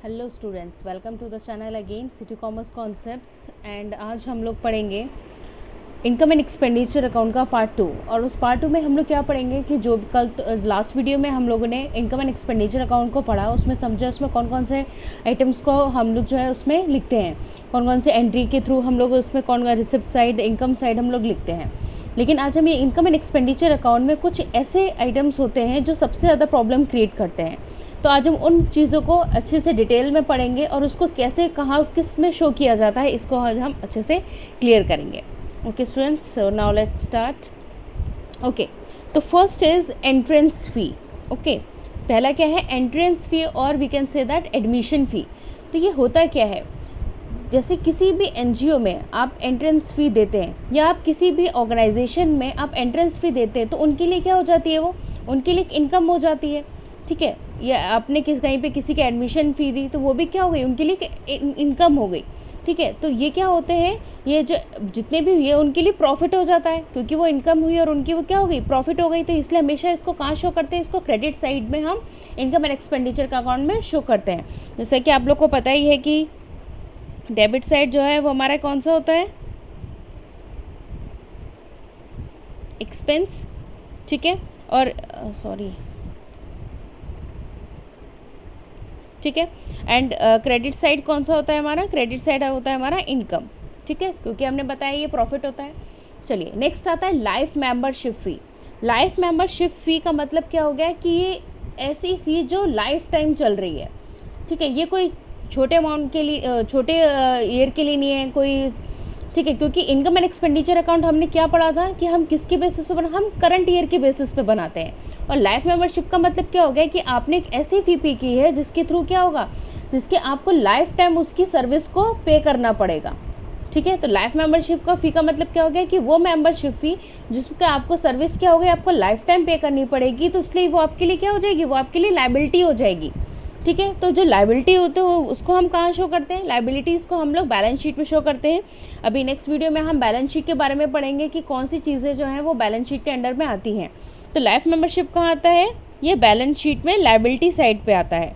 Hello students, welcome to the channel again city commerce concepts. And आज हम लोग पढ़ेंगे इनकम एंड एक्सपेंडिचर अकाउंट का पार्ट 2। और उस पार्ट 2 में हम लोग क्या पढ़ेंगे कि जो कल लास्ट वीडियो में हम लोगों ने इनकम एंड एक्सपेंडिचर अकाउंट को पढ़ा, उसमें समझा उसमें कौन कौन से आइटम्स को हम लोग जो है उसमें लिखते हैं, कौन कौन से एंट्री के थ्रू हम लोग उसमें कौन रिसिप्ट साइड, इनकम साइड हम लोग लिखते हैं। लेकिन आज हम ये इनकम एंड एक्सपेंडिचर अकाउंट में कुछ ऐसे आइटम्स होते हैं जो सबसे ज़्यादा प्रॉब्लम क्रिएट करते हैं। तो आज हम उन चीज़ों को अच्छे से डिटेल में पढ़ेंगे और उसको कैसे कहाँ किस में शो किया जाता है, इसको आज हम अच्छे से क्लियर करेंगे। Okay students, so now let's start. Okay, तो first is entrance fee. Okay, पहला क्या है? एंट्रेंस फ़ी, और we can say that admission fee. तो ये होता क्या है? जैसे किसी भी एनजीओ में आप एंट्रेंस फ़ी देते हैं या आप किसी भी ऑर्गेनाइजेशन में आप एंट्रेंस फ़ी देते हैं, तो उनके लिए क्या हो जाती है? वो उनके लिए इनकम हो जाती है। ठीक है, या आपने कहीं पे किसी की एडमिशन फ़ी दी तो वो भी क्या हो गई? उनके लिए इनकम हो गई। ठीक है, तो ये क्या होते हैं? ये जो जितने भी ये उनके लिए प्रॉफिट हो जाता है, क्योंकि वो इनकम हुई और उनकी वो क्या हो गई? प्रॉफिट हो गई। तो इसलिए हमेशा इसको कहाँ शो करते हैं? इसको क्रेडिट साइड में हम इनकम एंड एक्सपेंडिचर का अकाउंट में शो करते हैं। जैसे कि आप लोग को पता ही है कि डेबिट साइड जो है वो हमारा कौन सा होता है? एक्सपेंस। ठीक है, और सॉरी, ठीक है, एंड क्रेडिट साइड कौन सा होता है हमारा? क्रेडिट साइड होता है हमारा इनकम। ठीक है, क्योंकि हमने बताया ये प्रॉफिट होता है। चलिए नेक्स्ट आता है लाइफ मेंबरशिप फ़ी। लाइफ मेंबरशिप फ़ी का मतलब क्या हो गया कि ये ऐसी फ़ी जो लाइफ टाइम चल रही है। ठीक है, ये कोई छोटे अमाउंट के लिए, छोटे ईयर के लिए नहीं है कोई। ठीक है, क्योंकि इनकम एंड एक्सपेंडिचर अकाउंट हमने क्या पढ़ा था कि हम किसके बेसिस पे हम करंट ईयर के बेसिस पे बनाते हैं। और लाइफ मेंबरशिप का मतलब क्या हो गया कि आपने एक ऐसी फ़ी पे की है जिसके थ्रू क्या होगा, जिसके आपको लाइफ टाइम उसकी सर्विस को पे करना पड़ेगा। ठीक है, तो लाइफ मेंबरशिप का फ़ी का मतलब क्या हो गया कि वो मेंबरशिप फ़ी जिसका आपको सर्विस क्या हो गई, आपको लाइफ टाइम पे करनी पड़ेगी। तो इसलिए वो आपके लिए क्या हो जाएगी? वो आपके लिए लायबिलिटी हो जाएगी। ठीक है, तो जो लायबिलिटी होते हो उसको हम कहाँ शो करते हैं? लायबिलिटीज़ को हम लोग बैलेंस शीट में शो करते हैं। अभी नेक्स्ट वीडियो में हम बैलेंस शीट के बारे में पढ़ेंगे कि कौन सी चीज़ें जो हैं वो बैलेंस शीट के अंडर में आती हैं। तो लाइफ मेंबरशिप कहाँ आता है? ये बैलेंस शीट में लायबिलिटी साइड पे आता है।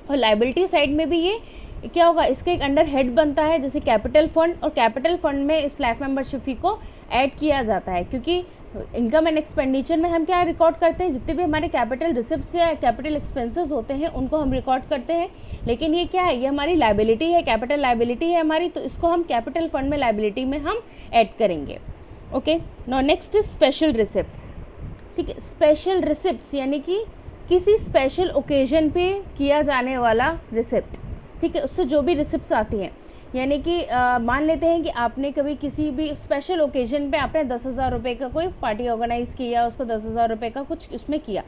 और लायबिलिटी साइड में भी ये क्या होगा? इसके एक अंडर हेड बनता है जैसे कैपिटल फंड, और कैपिटल फंड में इस लाइफ मेंबरशिप फी को ऐड किया जाता है। क्योंकि इनकम एंड एक्सपेंडिचर में हम क्या रिकॉर्ड करते हैं? जितने भी हमारे कैपिटल रिसिप्ट्स या कैपिटल एक्सपेंसेस होते हैं उनको हम रिकॉर्ड करते हैं। लेकिन ये क्या है? ये हमारी लायबिलिटी है, कैपिटल लायबिलिटी है हमारी, तो इसको हम कैपिटल फंड में लायबिलिटी में हम ऐड करेंगे। Okay, now next is special receipts. ठीक है, स्पेशल रिसिप्ट्स यानी कि किसी स्पेशल ओकेजन पे किया जाने वाला रिसिप्ट। ठीक है, उससे जो भी रिसिप्ट्स आती हैं, यानी कि मान लेते हैं कि आपने कभी किसी भी स्पेशल ओकेजन पे आपने 10,000 रुपये का कोई पार्टी ऑर्गेनाइज़ किया, उसको 10,000 रुपये का कुछ उसमें किया,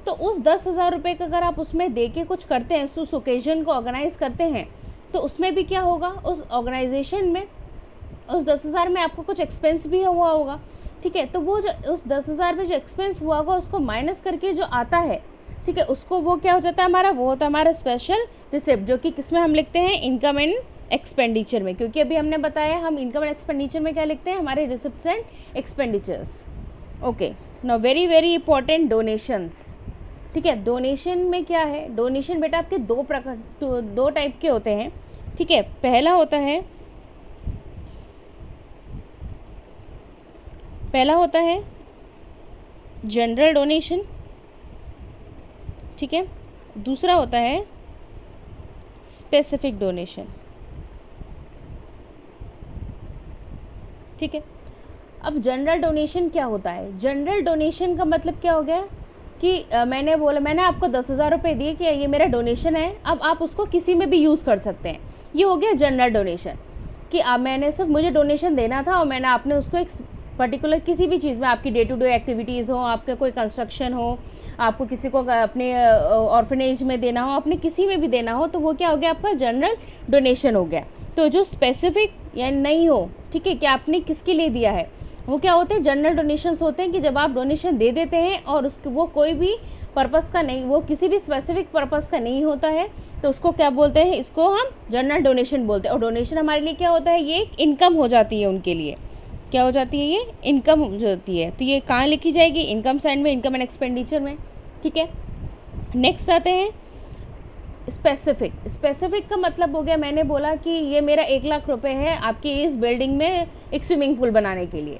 तो उस 10,000 रुपये का अगर आप उसमें दे के कुछ करते हैं, उस ओकेजन को ऑर्गेनाइज़ करते हैं, तो उसमें भी क्या होगा? उस ऑर्गेनाइजेशन में उस 10,000 में आपको कुछ एक्सपेंस भी हुआ होगा। ठीक है, तो वो जो उस 10,000 में जो एक्सपेंस हुआ होगा उसको माइनस करके जो आता है, ठीक है, उसको वो क्या हो जाता है हमारा? वो होता है हमारा स्पेशल रिसिप्ट, जो कि किस में हम लिखते हैं? इनकम एंड एक्सपेंडिचर में। क्योंकि अभी हमने बताया हम इनकम एंड एक्सपेंडिचर में क्या लिखते हैं? हमारे receipts and expenditures. Okay, now very very important, donations. ठीक है, डोनेशन में क्या है? डोनेशन बेटा आपके दो टाइप के होते हैं। ठीक है, पहला होता है जनरल डोनेशन। ठीक है, दूसरा होता है स्पेसिफिक डोनेशन। ठीक है, अब जनरल डोनेशन क्या होता है? जनरल डोनेशन का मतलब क्या हो गया कि मैंने आपको 10,000 रुपये दिए कि ये मेरा डोनेशन है, अब आप उसको किसी में भी यूज़ कर सकते हैं। ये हो गया जनरल डोनेशन कि मैंने सिर्फ मुझे डोनेशन देना था और आपने उसको एक पर्टिकुलर किसी भी चीज़ में, आपकी डे टू डे एक्टिविटीज़ हो, आपका कोई कंस्ट्रक्शन हो, आपको किसी को अपने ऑर्फनेज में देना हो, अपने किसी में भी देना हो, तो वो क्या हो गया? आपका जनरल डोनेशन हो गया। तो जो स्पेसिफिक या नहीं हो, ठीक है, कि आपने किसके लिए दिया है, वो क्या होते हैं? जनरल डोनेशंस होते हैं कि जब आप डोनेशन दे देते हैं और उसके वो कोई भी पर्पस का नहीं, वो किसी भी स्पेसिफिक पर्पस का नहीं होता है, तो उसको क्या बोलते हैं? इसको हम जनरल डोनेशन बोलते हैं। और डोनेशन हमारे लिए क्या होता है? ये एक इनकम हो जाती है उनके लिए। क्या हो जाती है? ये इनकम हो जाती है। तो ये कहाँ लिखी जाएगी? इनकम साइड में, इनकम एंड एक्सपेंडिचर में। ठीक है, नेक्स्ट आते हैं स्पेसिफिक का मतलब हो गया, मैंने बोला कि ये मेरा 1 लाख रुपए है आपकी इस बिल्डिंग में एक स्विमिंग पूल बनाने के लिए,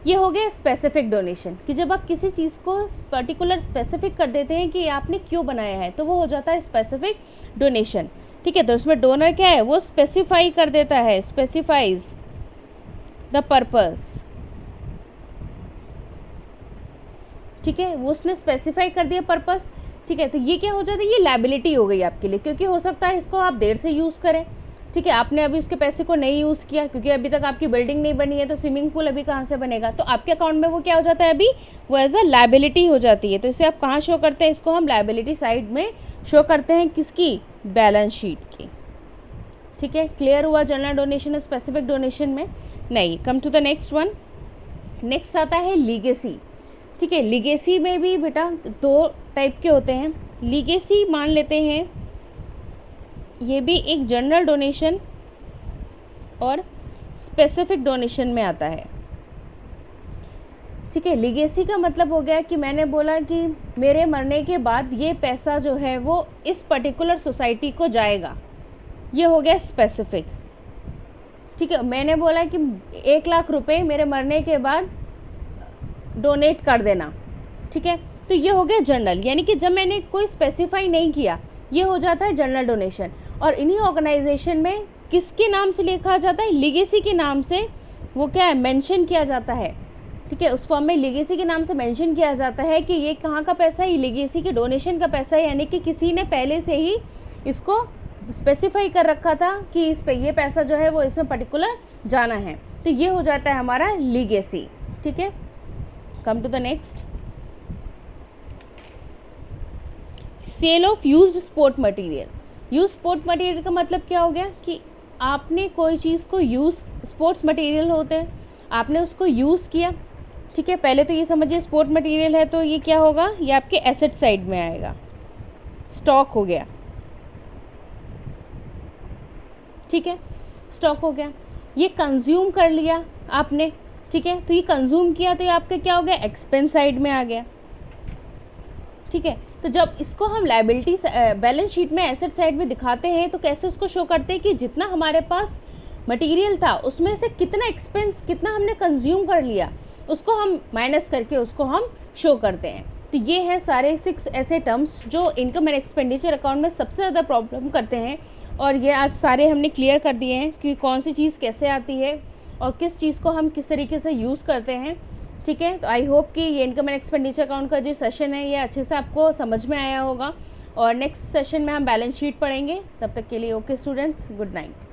ये हो गया स्पेसिफिक डोनेशन। कि जब आप किसी चीज़ को पर्टिकुलर स्पेसिफिक कर देते हैं कि आपने क्यों बनाया है, तो वो हो जाता है स्पेसिफिक डोनेशन। ठीक है, तो उसमें डोनर क्या है, वो स्पेसिफाई कर देता है, स्पेसिफाइज द पर्पस। ठीक है, वो उसने स्पेसिफाई कर दिया पर्पस। ठीक है, तो ये क्या हो जाता है, ये लायबिलिटी हो गई आपके लिए, क्योंकि हो सकता है इसको आप देर से यूज़ करें। ठीक है, आपने अभी उसके पैसे को नहीं यूज़ किया क्योंकि अभी तक आपकी बिल्डिंग नहीं बनी है, तो स्विमिंग पूल अभी कहाँ से बनेगा, तो आपके अकाउंट में वो क्या हो जाता है, अभी वो एज अ लायबिलिटी हो जाती है। तो इसे आप कहाँ शो करते हैं, इसको हम लायबिलिटी साइड में शो करते हैं, किसकी, बैलेंस शीट की। ठीक है, क्लियर हुआ जनरल डोनेशन और स्पेसिफिक डोनेशन में। नहीं, come to the next one. Next आता है लीगेसी। ठीक है, लीगेसी में भी बेटा 2 टाइप के होते हैं। लीगेसी मान लेते हैं, ये भी एक जनरल डोनेशन और स्पेसिफिक डोनेशन में आता है। ठीक है, लीगेसी का मतलब हो गया कि मैंने बोला कि मेरे मरने के बाद ये पैसा जो है वो इस पर्टिकुलर सोसाइटी को जाएगा, ये हो गया स्पेसिफिक। ठीक है, मैंने बोला कि 1 लाख रुपए मेरे मरने के बाद डोनेट कर देना। ठीक है, तो ये हो गया जनरल, यानी कि जब मैंने कोई स्पेसिफाई नहीं किया, ये हो जाता है जनरल डोनेशन। और इन्हीं ऑर्गेनाइजेशन में किसके नाम से लिखा जाता है, लीगेसी के नाम से वो क्या है, मेंशन किया जाता है। ठीक है, उस फॉर्म में लीगेसी के नाम से मेंशन किया जाता है कि ये कहाँ का पैसा है, ये लीगेसी के डोनेशन का पैसा है, यानी कि किसी ने पहले से ही इसको स्पेसिफाई कर रखा था कि इस पे ये पैसा जो है वो इसमें पर्टिकुलर जाना है, तो ये हो जाता है हमारा लीगेसी। ठीक है, come to the next. Sale of used sport material. Use sport material का मतलब क्या हो गया कि आपने कोई चीज़ को यूज़, स्पोर्ट्स मटेरियल होते हैं, आपने उसको यूज़ किया। ठीक है, पहले तो ये समझिए स्पोर्ट मटेरियल है तो ये क्या होगा, ये आपके एसेट साइड में आएगा, स्टॉक हो गया। ठीक है, स्टॉक हो गया। ये कंज्यूम कर लिया आपने, ठीक है, तो ये कंज्यूम किया तो ये आपका क्या हो गया, एक्सपेंस साइड में आ गया। ठीक है, तो जब इसको हम लायबिलिटी बैलेंस शीट में एसेट साइड में दिखाते हैं तो कैसे उसको शो करते हैं कि जितना हमारे पास मटेरियल था उसमें से कितना एक्सपेंस, कितना हमने कंज्यूम कर लिया, उसको हम माइनस करके उसको हम शो करते हैं। तो ये है सारे 6 ऐसे टर्म्स जो इनकम एंड एक्सपेंडिचर अकाउंट में सबसे ज़्यादा प्रॉब्लम करते हैं, और ये आज सारे हमने क्लियर कर दिए हैं कि कौन सी चीज़ कैसे आती है और किस चीज़ को हम किस तरीके से यूज़ करते हैं। ठीक है, तो आई होप कि ये इनकम एंड एक्सपेंडिचर अकाउंट का जो सेशन है ये अच्छे से आपको समझ में आया होगा, और नेक्स्ट सेशन में हम बैलेंस शीट पढ़ेंगे। तब तक के लिए ओके स्टूडेंट्स, गुड नाइट।